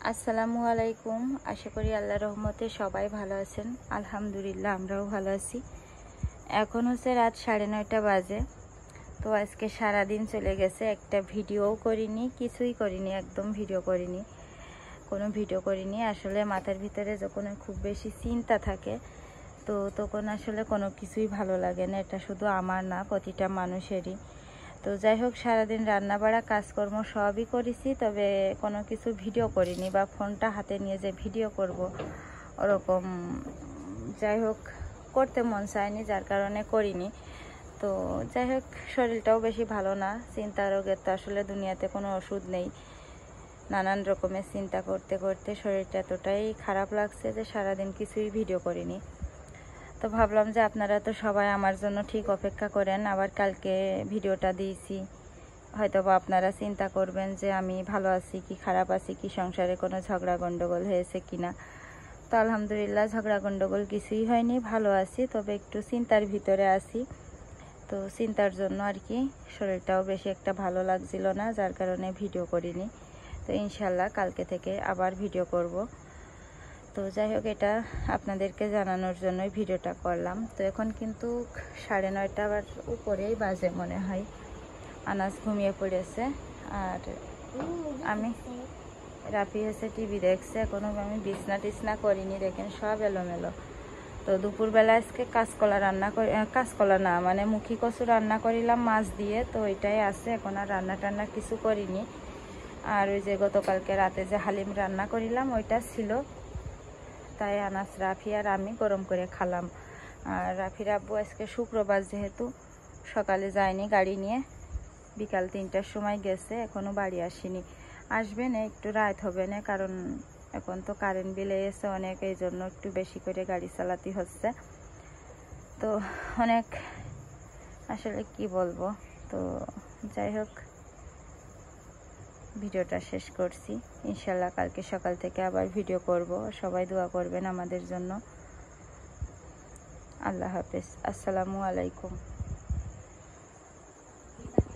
আসসালামু আলাইকুম। আশা করি আল্লাহর রহমতে সবাই ভালো আছেন। আলহামদুলিল্লাহ আমরাও ভালো আছি। এখন হচ্ছে রাত 9:30 বাজে। তো আজকে সারাদিন চলে গেছে, একটা ভিডিওও করিনি, কিছুই করিনি, একদম কোনো ভিডিও করিনি। আসলে মাথার ভিতরে যখন খুব বেশি চিন্তা থাকে তো তখন আসলে কোনো কিছুই ভালো লাগে না। এটা শুধু আমার না, প্রতিটা মানুষেরই। তো যাই হোক, সারাদিন রান্না বাড়া কাজকর্ম সবই করেছি, তবে কোনো কিছু ভিডিও করিনি বা ফোনটা হাতে নিয়ে যে ভিডিও করব ওরকম যাই হোক করতে মন চায়নি, যার কারণে করিনি। তো যাই হোক, শরীরটাও বেশি ভালো না। চিন্তা রোগের তো আসলে দুনিয়াতে কোনো ওষুধ নেই। নানান রকমের চিন্তা করতে করতে শরীরটা এতটাই খারাপ লাগছে যে সারাদিন কিছুই ভিডিও করিনি। তো ভাবলাম যে আপনারা তো সবাই আমার জন্য ঠিক অপেক্ষা করেন, আবার কালকে ভিডিওটা দিয়েছি, হয়তো বা আপনারা চিন্তা করবেন যে আমি ভালো আছি কি খারাপ আছি, কি সংসারে কোনো ঝগড়া গণ্ডগোল হয়েছে কিনা। তো আলহামদুলিল্লাহ ঝগড়া গণ্ডগোল কিছুই হয়নি, ভালো আছি, তবে একটু চিন্তার ভিতরে আছি। তো চিন্তার জন্য আর কি শরীরটাও বেশি একটা ভালো লাগছিল না, যার কারণে ভিডিও করিনি। তো ইনশাল্লাহ কালকে থেকে আবার ভিডিও করব। তো যাই হোক, এটা আপনাদেরকে জানানোর জন্যই ভিডিওটা করলাম। তো এখন কিন্তু 9:30 উপরেই বাজে মনে হয়। আনাস ঘুমিয়ে পড়েছে আর আমি রাফি হচ্ছে টিভি দেখছে। এখনও আমি বিছনা টিছনা করিনি, দেখেন সব এলোমেলো। তো দুপুরবেলা আজকে কাঁচকলা না মানে মুখী কচু রান্না করিলাম মাছ দিয়ে, তো ওইটাই আছে। এখন আর রান্না টান্না কিছু করিনি। আর ওই যে গতকালকে রাতে যে হালিম রান্না করিলাম ওইটা ছিল, তাই আনাস, রাফি আর আমি গরম করে খালাম। আর রাফির আব্বু আজকে শুক্রবার যেহেতু সকালে যায়নি গাড়ি নিয়ে, বিকাল 3টার সময় গেছে, এখনও বাড়ি আসেনি। আসবে না, একটু রাত হবে না, কারণ এখন তো কারেন্ট বিল এসে অনেক, এই জন্য একটু বেশি করে গাড়ি চালাতে হচ্ছে। তো অনেক আসলে কি বলবো। তো যাই হোক, ভিডিওটা শেষ করছি। ইনশাল্লাহ কালকে সকাল থেকে আবার ভিডিও করব। সবাই দোয়া করবেন আমাদের জন্য। আল্লাহ হাফেজ। আসসালামু আলাইকুম।